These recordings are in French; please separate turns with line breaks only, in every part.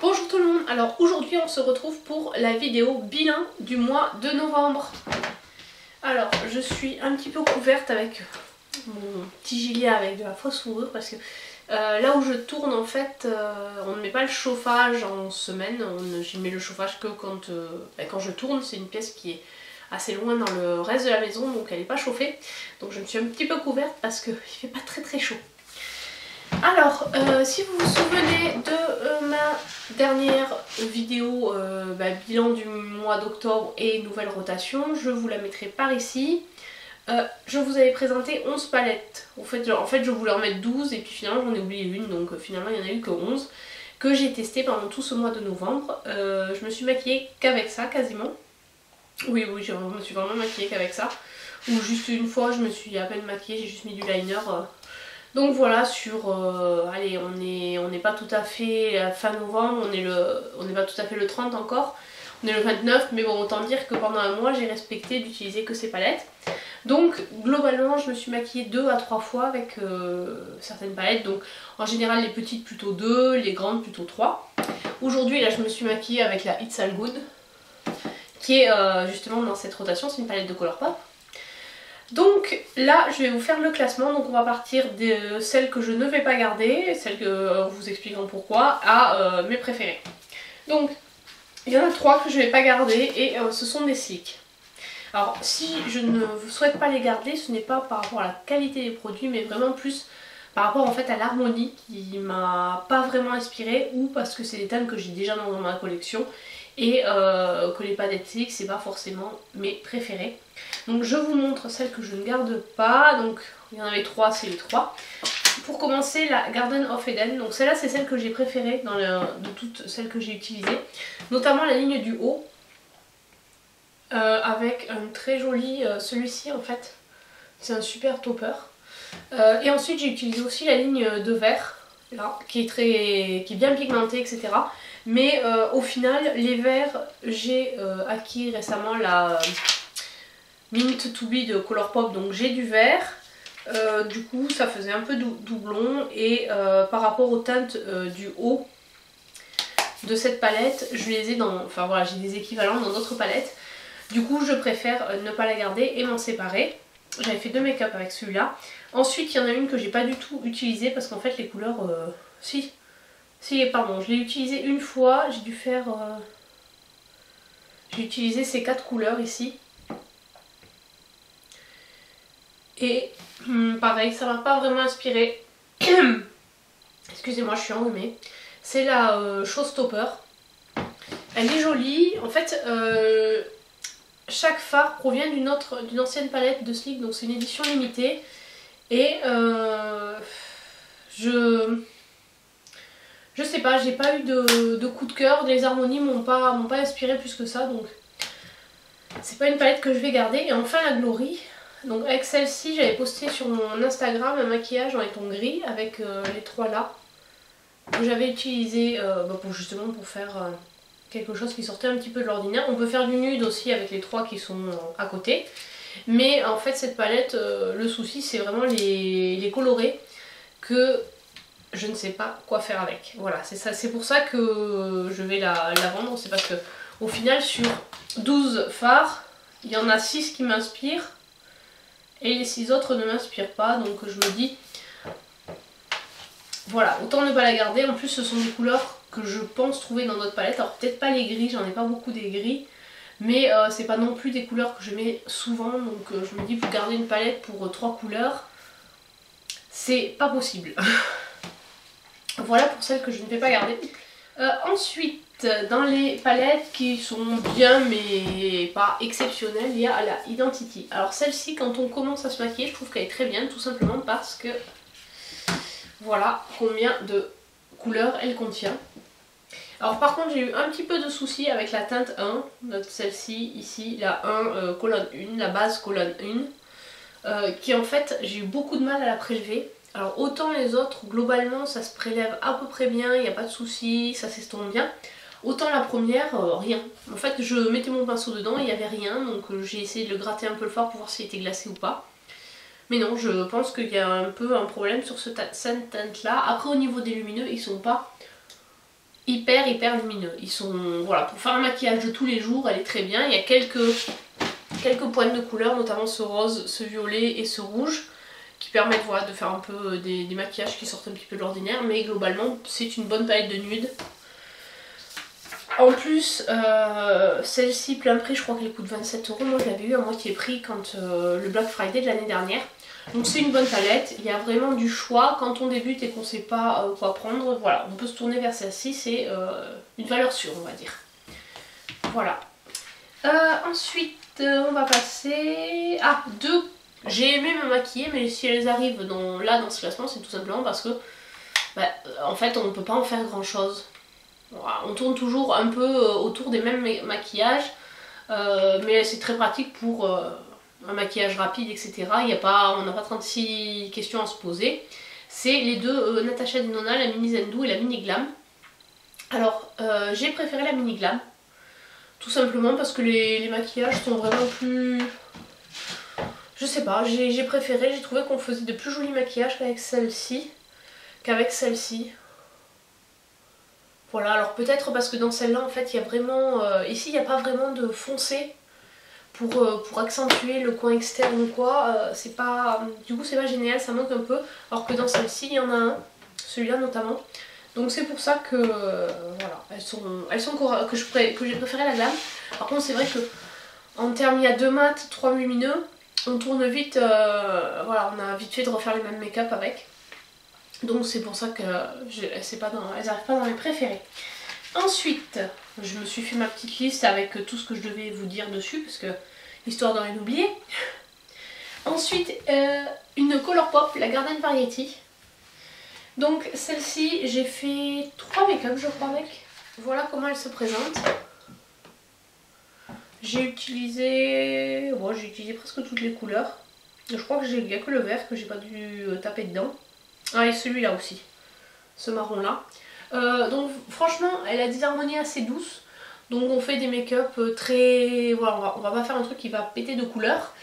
Bonjour tout le monde, alors aujourd'hui on se retrouve pour la vidéo bilan du mois de novembre. Alors je suis un petit peu couverte avec mon petit gilet avec de la fausse fourrure parce que là où je tourne en fait on ne met pas le chauffage en semaine, je mets le chauffage que quand je tourne. C'est une pièce qui est assez loin dans le reste de la maison donc elle n'est pas chauffée, donc je me suis un petit peu couverte parce qu'il fait pas très chaud. Alors, si vous vous souvenez de ma dernière vidéo bilan du mois d'octobre et nouvelle rotation, je vous la mettrai par ici. Je vous avais présenté 11 palettes. En fait, je voulais en mettre 12 et puis finalement j'en ai oublié une, donc finalement il n'y en a eu que 11 que j'ai testé pendant tout ce mois de novembre. Je me suis maquillée qu'avec ça quasiment. Oui, je me suis vraiment maquillée qu'avec ça. Ou juste une fois je me suis à peine maquillée, j'ai juste mis du liner. Donc voilà, allez, on n'est pas tout à fait fin novembre, on n'est pas tout à fait le 30 encore, on est le 29, mais bon, autant dire que pendant un mois j'ai respecté d'utiliser que ces palettes. Donc globalement je me suis maquillée 2 à 3 fois avec certaines palettes, donc en général les petites plutôt 2, les grandes plutôt 3. Aujourd'hui là je me suis maquillée avec la It's All Good, qui est justement dans cette rotation, c'est une palette de Colourpop. Donc là je vais vous faire le classement, donc on va partir de celles que je ne vais pas garder, celles que vous expliqueront pourquoi, à mes préférées. Donc il y en a 3 que je ne vais pas garder et ce sont des slicks. Alors si je ne souhaite pas les garder, ce n'est pas par rapport à la qualité des produits, mais vraiment plus par rapport en fait à l'harmonie qui m'a pas vraiment inspirée, ou parce que c'est des thèmes que j'ai déjà dans ma collection et que les palettes slick c'est pas forcément mes préférées. Donc je vous montre celles que je ne garde pas, donc il y en avait 3, c'est les 3. Pour commencer, la Garden of Eden, donc celle-là c'est celle que j'ai préférée de toutes celles que j'ai utilisées, notamment la ligne du haut, avec un très joli, celui-ci en fait, c'est un super topper. Et ensuite j'ai utilisé aussi la ligne de vert, là, qui est bien pigmentée, etc. Mais au final, les verts, j'ai acquis récemment la Mint to Be de Colourpop, donc j'ai du vert. Du coup ça faisait un peu doublon et par rapport aux teintes du haut de cette palette, je les ai dans, enfin voilà, j'ai des équivalents dans d'autres palettes. Du coup je préfère ne pas la garder et m'en séparer. J'avais fait 2 make-up avec celui-là. Ensuite il y en a une que j'ai pas du tout utilisée parce qu'en fait les couleurs, pardon, je l'ai utilisée une fois, j'ai dû faire, j'ai utilisé ces 4 couleurs ici. Et pareil, ça m'a pas vraiment inspiré. Excusez-moi, je suis enrhumée. C'est la Showstopper. Elle est jolie. En fait, chaque fard provient d'une ancienne palette de Sleek, donc c'est une édition limitée. Et je sais pas, j'ai pas eu de coup de cœur. Les harmonies m'ont pas inspiré plus que ça, donc c'est pas une palette que je vais garder. Et enfin la Glory. Donc avec celle-ci, j'avais posté sur mon Instagram un maquillage en ton gris avec les 3 là, que j'avais utilisé justement pour faire quelque chose qui sortait un petit peu de l'ordinaire. On peut faire du nude aussi avec les 3 qui sont à côté. Mais en fait cette palette, le souci c'est vraiment les colorés que je ne sais pas quoi faire avec. Voilà, c'est pour ça que je vais la vendre. C'est parce que au final sur 12 fards, il y en a 6 qui m'inspirent. Et les 6 autres ne m'inspirent pas, donc je me dis, voilà, autant ne pas la garder. En plus ce sont des couleurs que je pense trouver dans d'autres palettes. Alors peut-être pas les gris, j'en ai pas beaucoup des gris. Mais c'est pas non plus des couleurs que je mets souvent. Donc je me dis, pour garder une palette pour 3 couleurs, c'est pas possible. Voilà pour celles que je ne vais pas garder. Ensuite, dans les palettes qui sont bien mais pas exceptionnelles, il y a la Identity. Alors celle-ci, quand on commence à se maquiller, je trouve qu'elle est très bien, tout simplement parce que voilà combien de couleurs elle contient. Alors par contre j'ai eu un petit peu de soucis avec la teinte 1, celle-ci ici, la 1 colonne 1, la base colonne 1, qui en fait j'ai eu beaucoup de mal à la prélever. Alors autant les autres, globalement ça se prélève à peu près bien, il n'y a pas de soucis, ça s'estompe bien. Autant la première, rien. En fait je mettais mon pinceau dedans, il n'y avait rien, donc j'ai essayé de le gratter un peu le fort pour voir s'il était glacé ou pas. Mais non, je pense qu'il y a un peu un problème sur cette teinte là. Après au niveau des lumineux, ils sont pas hyper lumineux. Ils sont, voilà, pour faire un maquillage de tous les jours, elle est très bien. Il y a quelques pointes de couleur, notamment ce rose, ce violet et ce rouge, qui permettent voilà, de faire un peu des maquillages qui sortent un petit peu de l'ordinaire, mais globalement c'est une bonne palette de nude. En plus, celle-ci plein prix, je crois qu'elle coûte 27 €. Moi je l'avais eu à moitié prix quand le Black Friday de l'année dernière. Donc c'est une bonne palette, il y a vraiment du choix. Quand on débute et qu'on ne sait pas quoi prendre, voilà, on peut se tourner vers celle-ci, c'est une valeur sûre, on va dire. Voilà. Ensuite, on va passer à deux. J'ai aimé me maquiller, mais si elles arrivent là dans ce classement, c'est tout simplement parce que bah, en fait on ne peut pas en faire grand chose. Voilà, on tourne toujours un peu autour des mêmes maquillages, mais c'est très pratique pour un maquillage rapide, etc. On n'a pas 36 questions à se poser. C'est les deux Natasha Denona, la Mini Zendu et la Mini Glam. Alors j'ai préféré la Mini Glam, tout simplement parce que les maquillages sont vraiment plus... Je sais pas, j'ai préféré, j'ai trouvé qu'on faisait de plus jolis maquillages qu'avec celle-ci. Voilà, alors peut-être parce que dans celle-là, en fait, il y a vraiment... ici, il n'y a pas vraiment de foncé pour accentuer le coin externe ou quoi. C'est pas... Du coup, c'est pas génial, ça manque un peu. Alors que dans celle-ci, il y en a un, celui-là notamment. Donc c'est pour ça que... voilà, que j'ai préféré la Glam. Par contre, c'est vrai que en termes, il y a 2 mat, 3 lumineux. On tourne vite, voilà, on a vite fait de refaire les mêmes make-up avec. Donc c'est pour ça que elles n'arrivent pas dans mes préférés. Ensuite, je me suis fait ma petite liste avec tout ce que je devais vous dire dessus, parce que histoire de rien oublier. Ensuite, une Colourpop, la Garden Variety. Donc celle-ci, j'ai fait 3 make-up je crois avec. Voilà comment elle se présente. J'ai utilisé presque toutes les couleurs. Je crois qu'il n'y a que le vert que j'ai pas dû taper dedans. Ah, et celui-là aussi, ce marron là. Donc franchement elle a des harmonies assez douces. Donc on fait des make-up très... Voilà, on va pas faire un truc qui va péter de couleurs.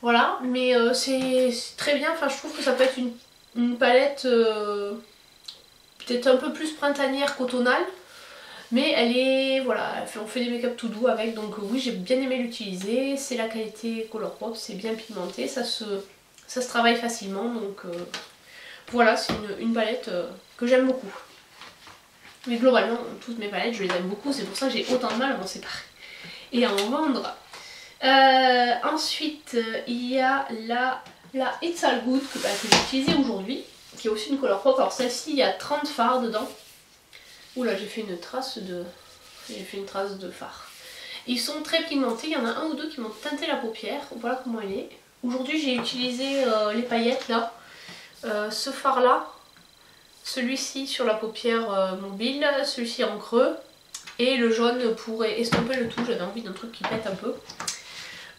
Voilà, mais c'est très bien. Enfin je trouve que ça peut être une palette peut-être un peu plus printanière qu'automnale. Mais elle est... Voilà, on fait des make-up tout doux avec. Donc oui, j'ai bien aimé l'utiliser. C'est la qualité Colourpop, c'est bien pigmenté. Ça se travaille facilement. Donc voilà, c'est une palette que j'aime beaucoup. Mais globalement, toutes mes palettes, je les aime beaucoup. C'est pour ça que j'ai autant de mal à m'en séparer et à en vendre. Ensuite, il y a la It's All Good que j'ai utilisée aujourd'hui, qui est aussi une Colourpop. Alors celle-ci, il y a 30 fards dedans. Oula, j'ai fait une trace de fard. Ils sont très pigmentés, il y en a un ou deux qui m'ont teinté la paupière. Voilà comment elle est. Aujourd'hui, j'ai utilisé les paillettes là. Ce fard là, celui-ci sur la paupière mobile, celui-ci en creux et le jaune pour estomper le tout. J'avais envie d'un truc qui pète un peu.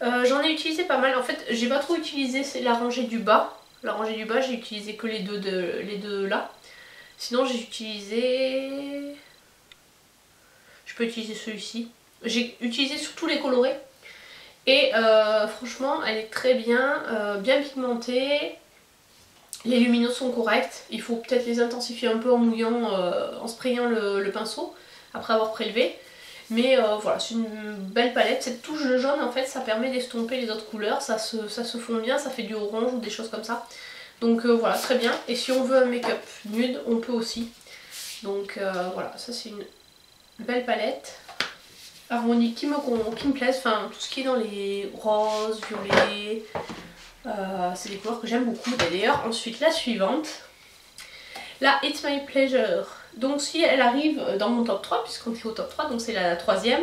J'en ai utilisé pas mal. En fait j'ai pas trop utilisé la rangée du bas. La rangée du bas j'ai utilisé que les deux là. Sinon j'ai utilisé... Je peux utiliser celui-ci. J'ai utilisé surtout les colorés. Et franchement elle est très bien, bien pigmentée. Les lumineux sont corrects, il faut peut-être les intensifier un peu en mouillant, en sprayant le pinceau après avoir prélevé. Mais voilà, c'est une belle palette. Cette touche de jaune en fait ça permet d'estomper les autres couleurs, ça se fond bien, ça fait du orange ou des choses comme ça. Donc voilà, très bien. Et si on veut un make-up nude, on peut aussi. Donc voilà, ça c'est une belle palette. Harmonie qui me plaise, enfin tout ce qui est dans les roses, violets... c'est des couleurs que j'aime beaucoup d'ailleurs. Ensuite la suivante, la It's My Pleasure. Donc si elle arrive dans mon top 3, puisqu'on est au top 3, donc c'est la troisième.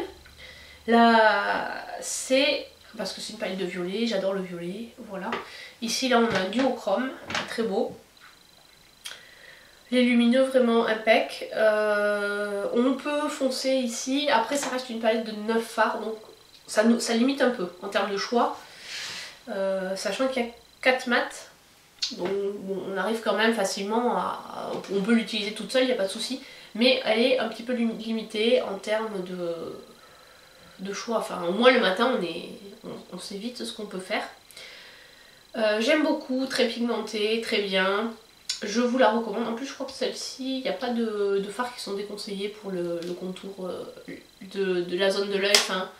Là c'est parce que c'est une palette de violet, j'adore le violet, voilà. Ici là on a un duochrome, très beau. Les lumineux vraiment impec. On peut foncer ici, après ça reste une palette de 9 fards, donc ça limite un peu en termes de choix. Sachant qu'il y a 4 mats, donc bon, on arrive quand même facilement on peut l'utiliser toute seule, il n'y a pas de souci, mais elle est un petit peu limitée en termes de choix. Enfin au moins le matin on sait vite ce qu'on peut faire. J'aime beaucoup, très pigmenté, très bien. je vous la recommande. En plus je crois que celle-ci, il n'y a pas de fards qui sont déconseillés pour le contour de la zone de l'œil, enfin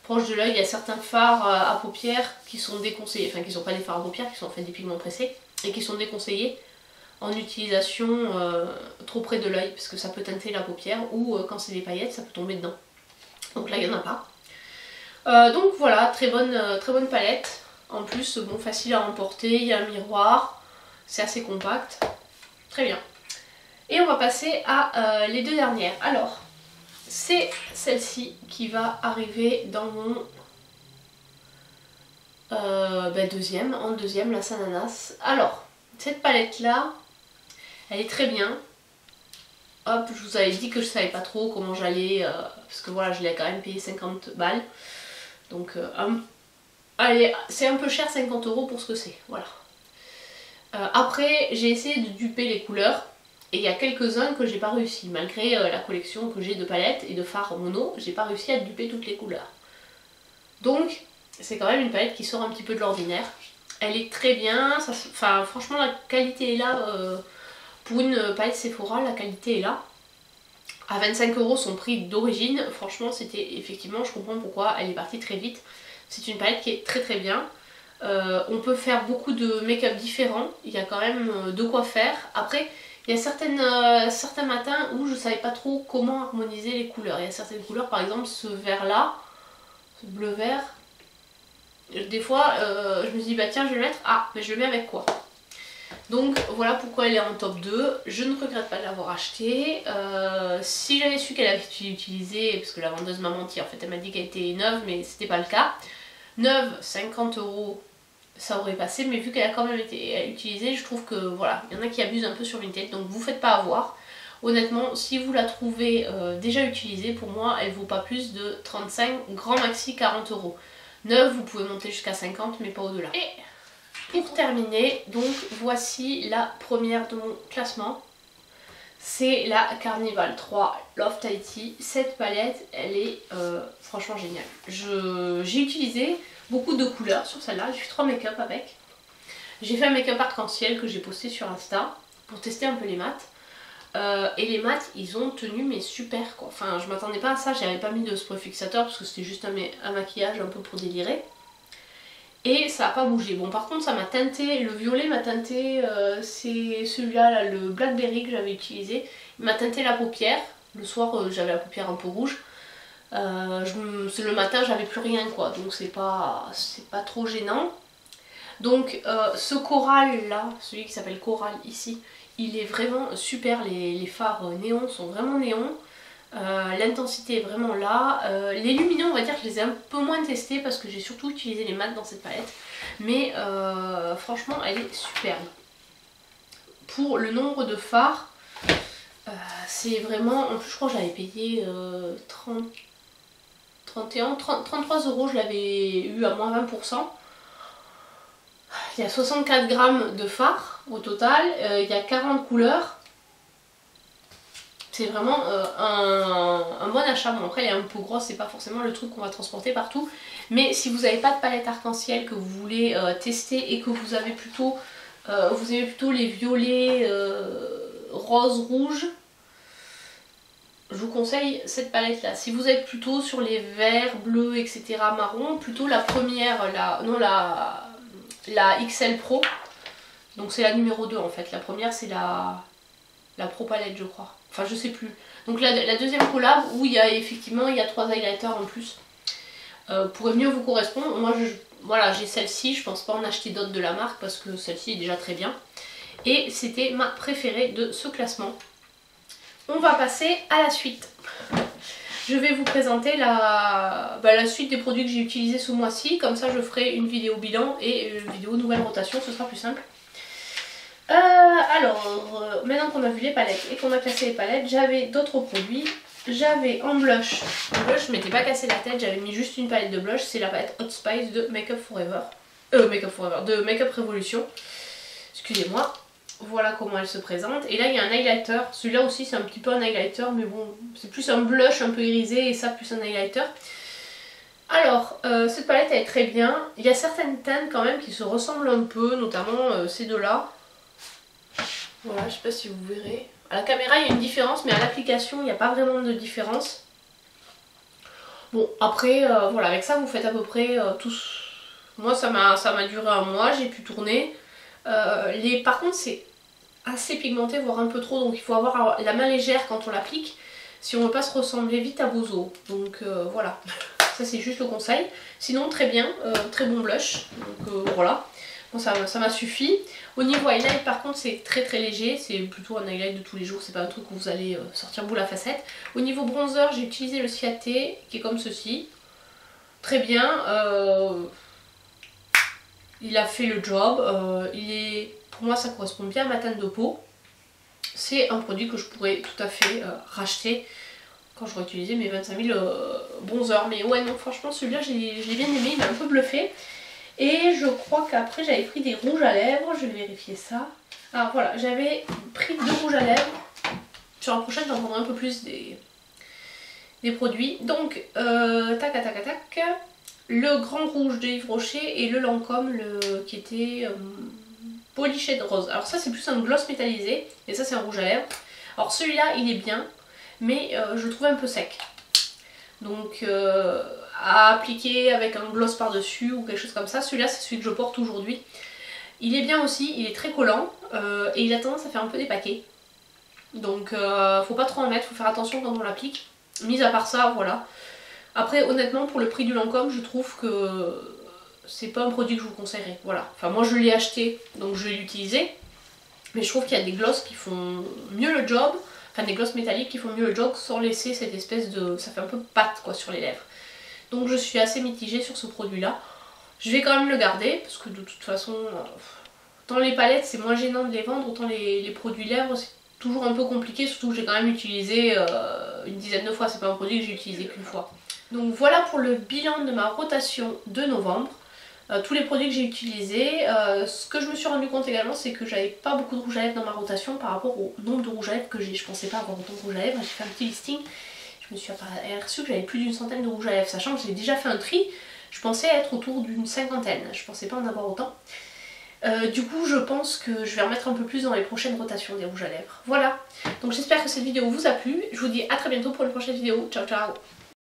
proche de l'œil. Il y a certains fards à paupières qui sont déconseillés, enfin qui ne sont pas des fards à paupières, qui sont en fait des pigments pressés et qui sont déconseillés en utilisation trop près de l'œil parce que ça peut teinter la paupière ou quand c'est des paillettes ça peut tomber dedans. Donc là il n'y en a pas. Donc voilà, très bonne palette. En plus bon, facile à emporter, il y a un miroir, c'est assez compact, très bien. Et on va passer à les deux dernières. Alors c'est celle-ci qui va arriver dans mon deuxième, en deuxième, la Sananas. Alors cette palette là, elle est très bien. Hop, je vous avais dit que je savais pas trop comment j'allais, parce que voilà, je l'ai quand même payé 50 balles. Donc, allez, c'est un peu cher 50 € pour ce que c'est, voilà. Après, j'ai essayé de duper les couleurs, et il y a quelques-uns que j'ai pas réussi. Malgré la collection que j'ai de palettes et de fards mono, j'ai pas réussi à duper toutes les couleurs. Donc, c'est quand même une palette qui sort un petit peu de l'ordinaire. Elle est très bien, enfin franchement la qualité est là. Pour une palette Sephora, la qualité est là. À 25 € son prix d'origine, franchement c'était effectivement, je comprends pourquoi elle est partie très vite. C'est une palette qui est très très bien. On peut faire beaucoup de make-up différents, il y a quand même de quoi faire. Après, il y a certains matins où je savais pas trop comment harmoniser les couleurs. Il y a certaines couleurs, par exemple ce vert là, ce bleu vert. Des fois, je me dis bah tiens je vais le mettre, ah mais je le mets avec quoi? Donc voilà pourquoi elle est en top 2. Je ne regrette pas de l'avoir achetée. Si j'avais su qu'elle avait été utilisée, parce que la vendeuse m'a menti, en fait elle m'a dit qu'elle était neuve mais c'était pas le cas. Neuve, 50 € ça aurait passé, mais vu qu'elle a quand même été utilisée, je trouve que voilà, il y en a qui abusent un peu sur Vinted, donc vous faites pas avoir. Honnêtement, si vous la trouvez déjà utilisée, pour moi elle vaut pas plus de 35, grand maxi 40 €. Neuve, vous pouvez monter jusqu'à 50 mais pas au-delà. Et pour terminer, donc voici la première de mon classement. C'est la Carnival 3 Love Tahiti. Cette palette, elle est franchement géniale. J'ai utilisé beaucoup de couleurs sur celle-là. J'ai fait 3 make-up avec. J'ai fait un make-up arc-en-ciel que j'ai posté sur Insta pour tester un peu les mats. Et les mats, ils ont tenu mais super quoi. Enfin, je m'attendais pas à ça. J'avais pas mis de spray fixateur parce que c'était juste un maquillage un peu pour délirer. Et ça n'a pas bougé. Bon par contre ça m'a teinté, le violet m'a teinté, c'est celui-là, là, le Blackberry que j'avais utilisé. Il m'a teinté la paupière. Le soir j'avais la paupière un peu rouge. Le matin j'avais plus rien quoi, donc c'est pas trop gênant. Donc ce coral là, celui qui s'appelle coral ici, il est vraiment super. Les fards néons sont vraiment néons. L'intensité est vraiment là. Les lumineux on va dire que je les ai un peu moins testés parce que j'ai surtout utilisé les mats dans cette palette. Mais franchement elle est superbe. Pour le nombre de fards, c'est vraiment... En plus je crois que j'avais payé 33 €, je l'avais eu à moins 20%. Il y a 64 grammes de fards au total, il y a 40 couleurs. C'est vraiment un bon achat. Bon après elle est un peu grosse, c'est pas forcément le truc qu'on va transporter partout. Mais si vous n'avez pas de palette arc-en-ciel que vous voulez tester et que vous avez plutôt, aimez plutôt les violets, roses, rouges, je vous conseille cette palette là. Si vous êtes plutôt sur les verts, bleus, etc. marron, plutôt la première, la XL Pro. Donc c'est la numéro 2 en fait. La première c'est la Pro Palette je crois. Enfin je sais plus. Donc la deuxième collab où il y a effectivement 3 highlighters en plus. Pourrait mieux vous correspondre. Moi voilà, j'ai celle-ci, je pense pas en acheter d'autres de la marque parce que celle-ci est déjà très bien. Et c'était ma préférée de ce classement. On va passer à la suite. Je vais vous présenter la suite des produits que j'ai utilisés ce mois-ci. Comme ça je ferai une vidéo bilan et une vidéo nouvelle rotation, ce sera plus simple. Alors, maintenant qu'on a vu les palettes et qu'on a classé les palettes, j'avais d'autres produits. J'avais en blush, je m'étais pas cassé la tête, j'avais mis juste une palette de blush, c'est la palette Hot Spice de Make Up Forever. De Make Up Revolution. Excusez-moi. Voilà comment elle se présente. Et là il y a un highlighter, celui-là aussi c'est un petit peu un highlighter, mais bon, c'est plus un blush un peu irisé et ça plus un highlighter. Alors, cette palette elle est très bien. Il y a certaines teintes quand même qui se ressemblent un peu, notamment ces deux-là. Voilà, je sais pas si vous verrez. À la caméra il y a une différence, mais à l'application il n'y a pas vraiment de différence. Bon après voilà, avec ça vous faites à peu près tous. Moi ça m'a duré un mois, j'ai pu tourner. Par contre c'est assez pigmenté, voire un peu trop, donc il faut avoir la main légère quand on l'applique si on veut pas se ressembler vite à vos os. Donc voilà, ça c'est juste le conseil. Sinon très bien, très bon blush, donc voilà. Bon, ça m'a suffi. Au niveau highlight par contre c'est très très léger, c'est plutôt un highlight de tous les jours, c'est pas un truc où vous allez sortir boule à facette. Au niveau bronzer j'ai utilisé le Ciaté qui est comme ceci. Très bien, il a fait le job, pour moi ça correspond bien à ma teinte de peau. C'est un produit que je pourrais tout à fait racheter quand j'aurai utilisé mes 25 000 bronzers. Mais ouais non franchement celui-là je l'ai bien aimé, il m'a un peu bluffé. Et je crois qu'après j'avais pris des rouges à lèvres, je vais vérifier ça. Ah voilà, j'avais pris 2 rouges à lèvres. Sur la prochaine j'en prendrai un peu plus des produits. Donc tac tac tac. Le grand rouge de Yves Rocher et le Lancôme qui était Polyshade Rose. Alors ça c'est plus un gloss métallisé et ça c'est un rouge à lèvres. Alors celui-là il est bien mais je le trouve un peu sec. Donc à appliquer avec un gloss par dessus ou quelque chose comme ça. Celui-là c'est celui que je porte aujourd'hui. Il est bien aussi, il est très collant et il a tendance à faire un peu des paquets. Donc faut pas trop en mettre, faut faire attention quand on l'applique. Mis à part ça, voilà. Après honnêtement pour le prix du Lancôme je trouve que c'est pas un produit que je vous conseillerais. Voilà. Enfin moi je l'ai acheté donc je l'ai utilisé. Mais je trouve qu'il y a des glosses qui font mieux le job. Enfin des glosses métalliques qui font mieux le job sans laisser cette espèce de... ça fait un peu pâte quoi sur les lèvres. Donc je suis assez mitigée sur ce produit là. Je vais quand même le garder parce que de toute façon, autant les palettes c'est moins gênant de les vendre, autant les produits lèvres c'est toujours un peu compliqué, surtout que j'ai quand même utilisé une dizaine de fois, c'est pas un produit que j'ai utilisé qu'une fois. Donc voilà pour le bilan de ma rotation de novembre. Tous les produits que j'ai utilisés. Ce que je me suis rendu compte également c'est que j'avais pas beaucoup de rouge à lèvres dans ma rotation par rapport au nombre de rouge à lèvres que j'ai. Je pensais pas avoir autant de rouge à lèvres, j'ai fait un petit listing. Je me suis aperçue que j'avais plus d'une centaine de rouge à lèvres, sachant que j'ai déjà fait un tri. Je pensais être autour d'une cinquantaine, je pensais pas en avoir autant. Du coup je pense que je vais en mettre un peu plus dans les prochaines rotations des rouges à lèvres. Voilà, donc j'espère que cette vidéo vous a plu. Je vous dis à très bientôt pour une prochaine vidéo. Ciao ciao.